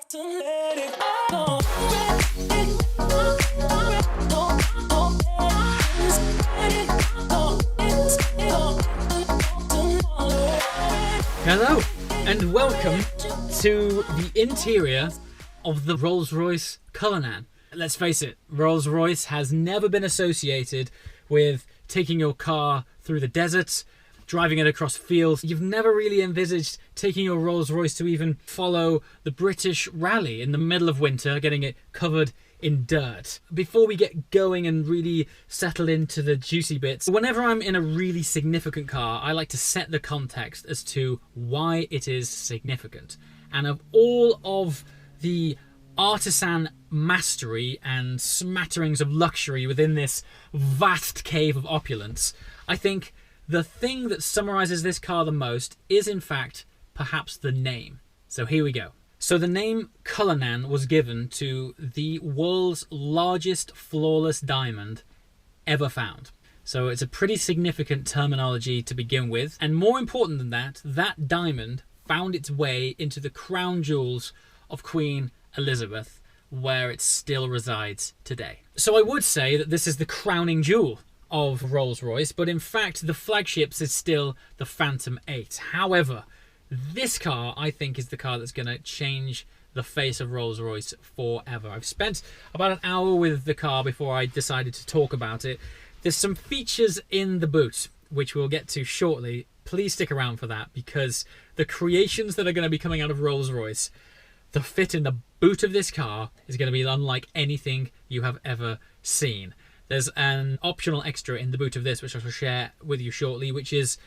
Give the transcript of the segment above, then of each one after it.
to let it go. Hello and welcome to the interior of the Rolls-Royce Cullinan. Let's face it, Rolls-Royce has never been associated with taking your car through the desert, driving it across fields. You've never really envisaged taking your Rolls-Royce to even follow the British Rally in the middle of winter, getting it covered in dirt. Before we get going and really settle into the juicy bits, whenever I'm in a really significant car, I like to set the context as to why it is significant. And of all of the artisan mastery and smatterings of luxury within this vast cave of opulence, I think the thing that summarizes this car the most is, in fact, perhaps the name. So here we go. So the name Cullinan was given to the world's largest flawless diamond ever found. So it's a pretty significant terminology to begin with. And more important than that, that diamond found its way into the crown jewels of Queen Elizabeth, where it still resides today. So I would say that this is the crowning jewel of Rolls-Royce, but in fact the flagships is still the Phantom 8. However, this car, I think, is the car that's going to change the face of Rolls-Royce forever. I've spent about an hour with the car before I decided to talk about it. There's some features in the boot, which we'll get to shortly. Please stick around for that, because the creations that are going to be coming out of Rolls-Royce, the fit in the boot of this car is going to be unlike anything you have ever seen. There's an optional extra in the boot of this, which I shall share with you shortly, which is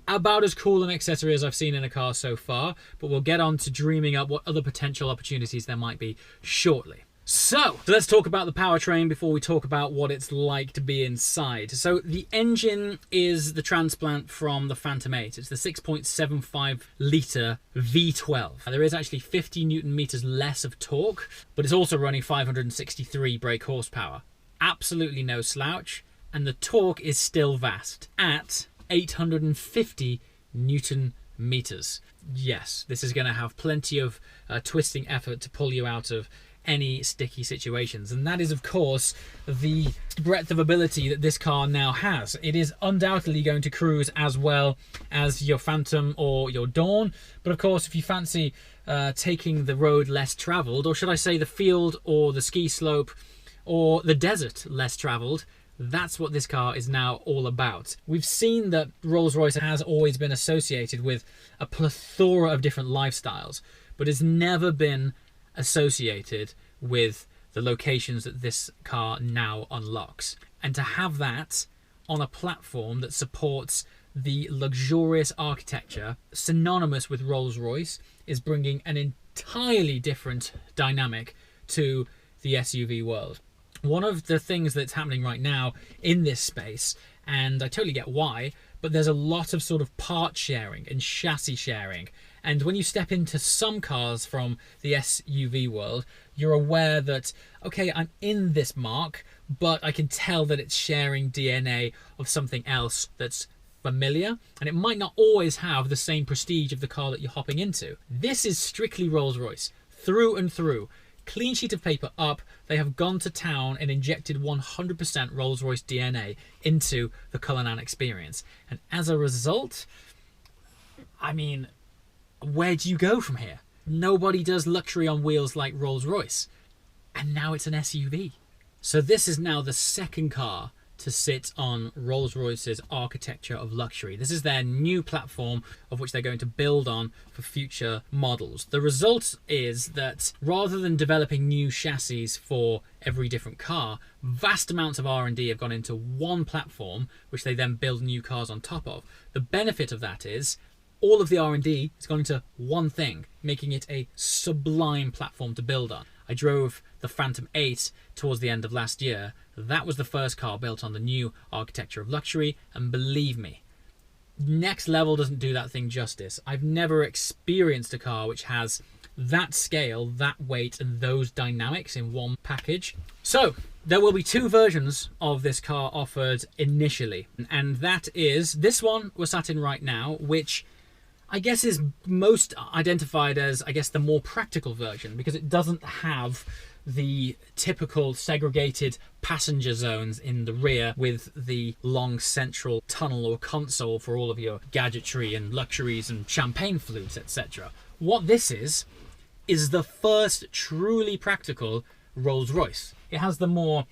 about as cool an accessory as I've seen in a car so far, but we'll get on to dreaming up what other potential opportunities there might be shortly. So let's talk about the powertrain before we talk about what it's like to be inside. So the engine is the transplant from the Phantom 8. It's the 6.75 litre V12. There is actually 50 Newton meters less of torque, but it's also running 563 brake horsepower. Absolutely no slouch, and the torque is still vast at 850 Newton meters. Yes, this is going to have plenty of twisting effort to pull you out of any sticky situations, and that is of course the breadth of ability that this car now has. It is undoubtedly going to cruise as well as your Phantom or your Dawn, but of course if you fancy taking the road less travelled, or should I say the field or the ski slope or the desert less travelled, that's what this car is now all about. We've seen that Rolls-Royce has always been associated with a plethora of different lifestyles, but has never been associated with the locations that this car now unlocks. And to have that on a platform that supports the luxurious architecture synonymous with Rolls-Royce is bringing an entirely different dynamic to the SUV world. One of the things that's happening right now in this space, and I totally get why, but there's a lot of sort of part sharing and chassis sharing. And when you step into some cars from the SUV world, you're aware that, okay, I'm in this marque, but I can tell that it's sharing DNA of something else that's familiar, and it might not always have the same prestige of the car that you're hopping into. This is strictly Rolls-Royce, through and through. Clean sheet of paper up, they have gone to town and injected 100% Rolls-Royce DNA into the Cullinan experience. And as a result, I mean, where do you go from here? Nobody does luxury on wheels like Rolls-Royce. And now it's an SUV. So this is now the second car to sit on Rolls-Royce's architecture of luxury. This is their new platform of which they're going to build on for future models. The result is that rather than developing new chassis for every different car, vast amounts of R&D have gone into one platform, which they then build new cars on top of. The benefit of that is all of the R&D has gone into one thing, making it a sublime platform to build on. I drove the Phantom 8 towards the end of last year. That was the first car built on the new architecture of luxury, and believe me, next level doesn't do that thing justice. I've never experienced a car which has that scale, that weight, and those dynamics in one package. So there will be two versions of this car offered initially, and that is this one we're sat in right now, which I guess is most identified as, I guess, the more practical version, because it doesn't have the typical segregated passenger zones in the rear with the long central tunnel or console for all of your gadgetry and luxuries and champagne flutes, etc. What this is the first truly practical Rolls-Royce. It has the more,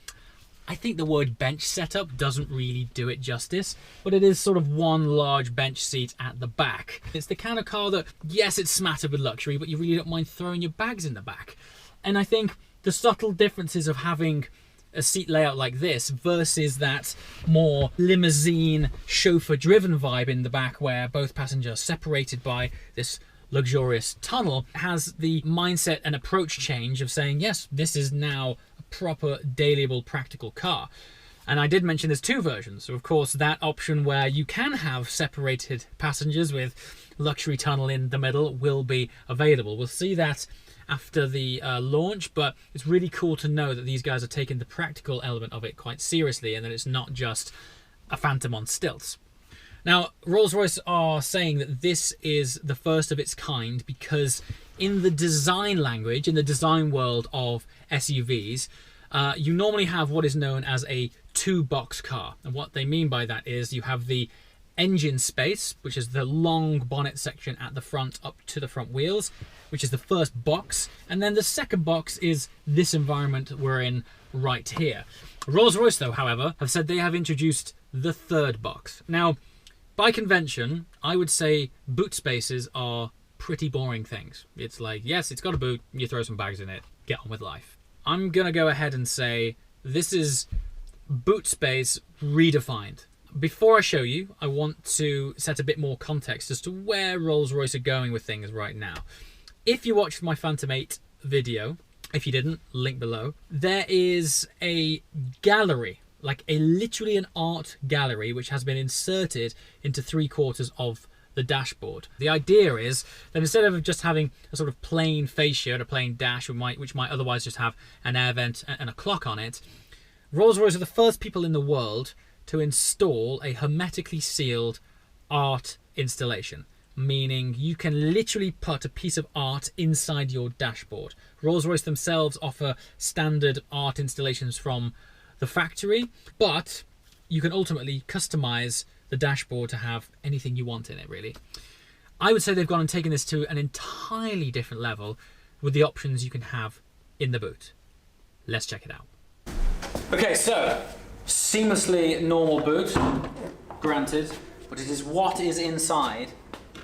I think the word bench setup doesn't really do it justice, but it is sort of one large bench seat at the back. It's the kind of car that, yes, it's smattered with luxury, but you really don't mind throwing your bags in the back. And I think the subtle differences of having a seat layout like this versus that more limousine chauffeur-driven vibe in the back where both passengers are separated by this luxurious tunnel has the mindset and approach change of saying, yes, this is now a proper dailyable practical car. And I did mention there's two versions. So of course that option where you can have separated passengers with luxury tunnel in the middle will be available. We'll see that after the launch, but it's really cool to know that these guys are taking the practical element of it quite seriously and that it's not just a Phantom on stilts. Now, Rolls-Royce are saying that this is the first of its kind because in the design language, in the design world of SUVs, you normally have what is known as a two-box car. And what they mean by that is you have the engine space, which is the long bonnet section at the front up to the front wheels, which is the first box. And then the second box is this environment we're in right here. Rolls-Royce, though, however, have said they have introduced the third box. Now, by convention, I would say boot spaces are pretty boring things. It's like, yes, it's got a boot, you throw some bags in it, get on with life. I'm gonna go ahead and say this is boot space redefined. Before I show you, I want to set a bit more context as to where Rolls-Royce are going with things right now. If you watched my Phantom 8 video, if you didn't, link below, there is a gallery, like literally an art gallery, which has been inserted into 3/4 of the dashboard. The idea is that instead of just having a sort of plain fascia and a plain dash, which might otherwise just have an air vent and a clock on it, Rolls-Royce are the first people in the world to install a hermetically sealed art installation, meaning you can literally put a piece of art inside your dashboard. Rolls-Royce themselves offer standard art installations from the factory, but you can ultimately customize the dashboard to have anything you want in it, really. I would say they've gone and taken this to an entirely different level with the options you can have in the boot. Let's check it out. Okay, so seamlessly normal boot, granted, but it is what is inside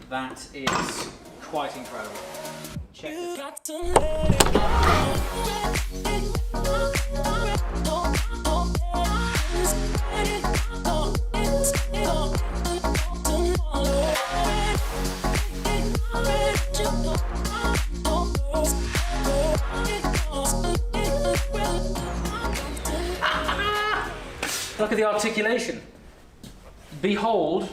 that is quite incredible. Check this out. Look at the articulation. Behold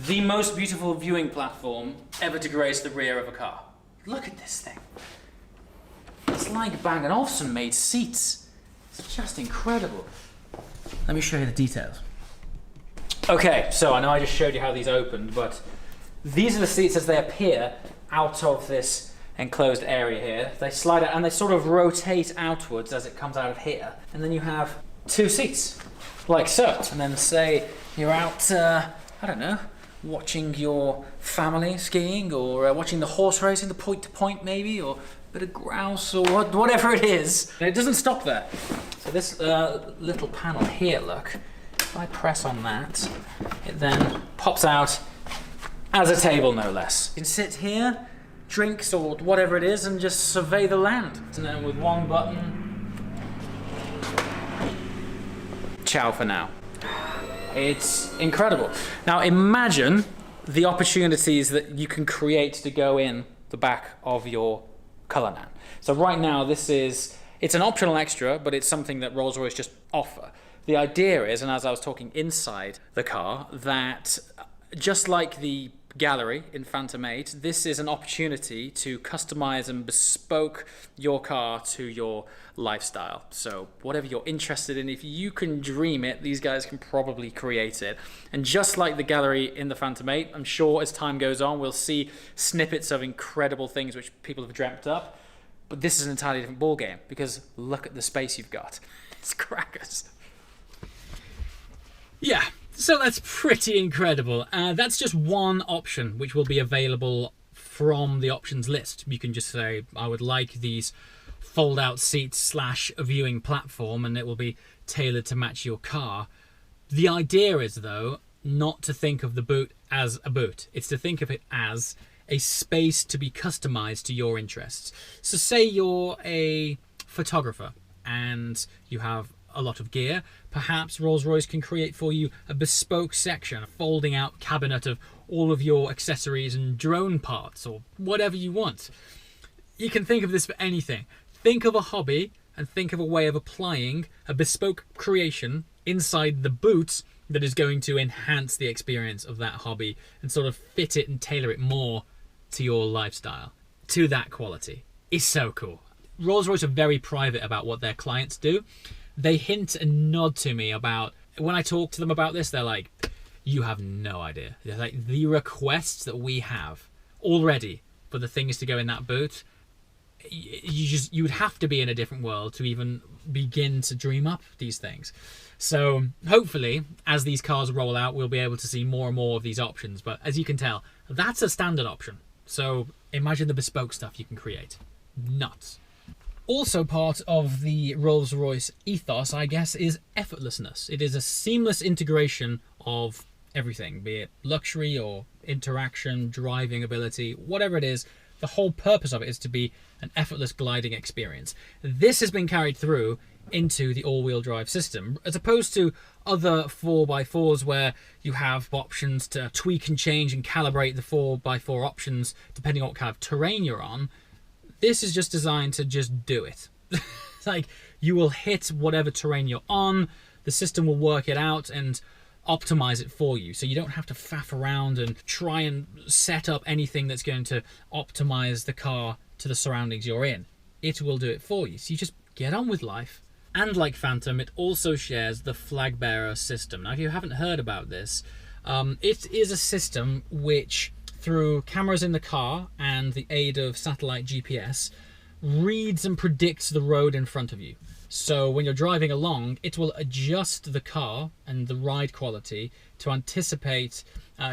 the most beautiful viewing platform ever to grace the rear of a car. Look at this thing. It's like Bang & Olufsen made seats. It's just incredible. Let me show you the details. Okay, so I know I just showed you how these opened, but these are the seats as they appear out of this enclosed area here. They slide out and they sort of rotate outwards as it comes out of here. And then you have two seats, like so. And then say you're out, I don't know, watching your family skiing or watching the horse racing, the point to point maybe, or a bit of grouse or whatever it is. And it doesn't stop there. So this little panel here, look, if I press on that, it then pops out as a table, no less. You can sit here, drinks or whatever it is, and just survey the land. And then with one button, ciao for now. It's incredible. Now imagine the opportunities that you can create to go in the back of your Cullinan. So right now it's an optional extra, but it's something that Rolls-Royce just offer. The idea is, and as I was talking inside the car, that just like the gallery in Phantom 8, this is an opportunity to customize and bespoke your car to your lifestyle. So whatever you're interested in, if you can dream it, these guys can probably create it. And just like the gallery in the Phantom 8, I'm sure as time goes on, we'll see snippets of incredible things which people have dreamt up. But this is an entirely different ballgame, because look at the space you've got. It's crackers. Yeah. So that's pretty incredible. That's just one option which will be available from the options list. You can just say, I would like these fold-out seats / a viewing platform, and it will be tailored to match your car. The idea is, though, not to think of the boot as a boot. It's to think of it as a space to be customized to your interests. So say you're a photographer and you have a lot of gear. Perhaps Rolls-Royce can create for you a bespoke section, a folding out cabinet of all of your accessories and drone parts, or whatever you want. You can think of this for anything. Think of a hobby and think of a way of applying a bespoke creation inside the boot that is going to enhance the experience of that hobby and sort of fit it and tailor it more to your lifestyle, to that quality. It's so cool. Rolls-Royce are very private about what their clients do. They hint and nod to me about, when I talk to them about this, they're like, you have no idea. They're like, the requests that we have already for the things to go in that boot, you would have to be in a different world to even begin to dream up these things. So hopefully, as these cars roll out, we'll be able to see more and more of these options. But as you can tell, that's a standard option. So imagine the bespoke stuff you can create. Nuts. Also part of the Rolls-Royce ethos, I guess, is effortlessness. It is a seamless integration of everything, be it luxury or interaction, driving ability, whatever it is. The whole purpose of it is to be an effortless gliding experience. This has been carried through into the all-wheel drive system, as opposed to other 4x4s where you have options to tweak and change and calibrate the 4x4 options depending on what kind of terrain you're on. This is just designed to just do it. It's like, you will hit whatever terrain you're on, the system will work it out and optimize it for you. So you don't have to faff around and try and set up anything that's going to optimize the car to the surroundings you're in. It will do it for you. So you just get on with life. And like Phantom, it also shares the flag bearer system. Now, if you haven't heard about this, it is a system which, through cameras in the car and the aid of satellite GPS, reads and predicts the road in front of you. So when you're driving along, it will adjust the car and the ride quality to anticipate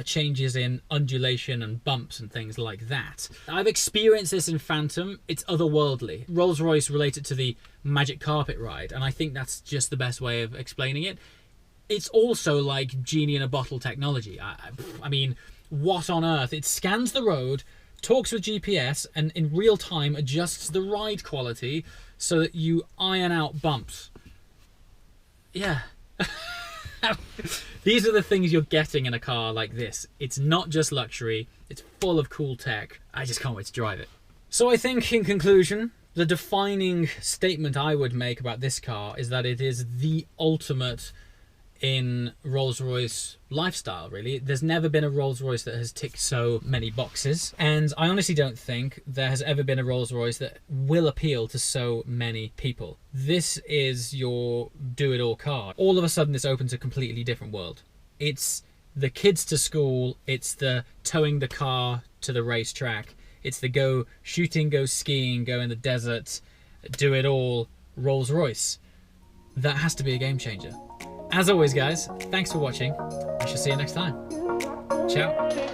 changes in undulation and bumps and things like that. I've experienced this in Phantom. It's otherworldly. Rolls-Royce related to the magic carpet ride, and I think that's just the best way of explaining it. It's also like genie in a bottle technology. I mean, what on earth? It scans the road, talks with GPS, and in real time adjusts the ride quality so that you iron out bumps. Yeah. These are the things you're getting in a car like this. It's not just luxury, it's full of cool tech. I just can't wait to drive it. So I think, in conclusion, the defining statement I would make about this car is that it is the ultimate in Rolls-Royce lifestyle, really. There's never been a Rolls-Royce that has ticked so many boxes, and I honestly don't think there has ever been a Rolls-Royce that will appeal to so many people. This is your do-it-all car. All of a sudden, this opens a completely different world. It's the kids to school, it's the towing the car to the racetrack, it's the go shooting, go skiing, go in the desert, do it all Rolls-Royce. That has to be a game changer. As always, guys, thanks for watching. I shall see you next time. Ciao.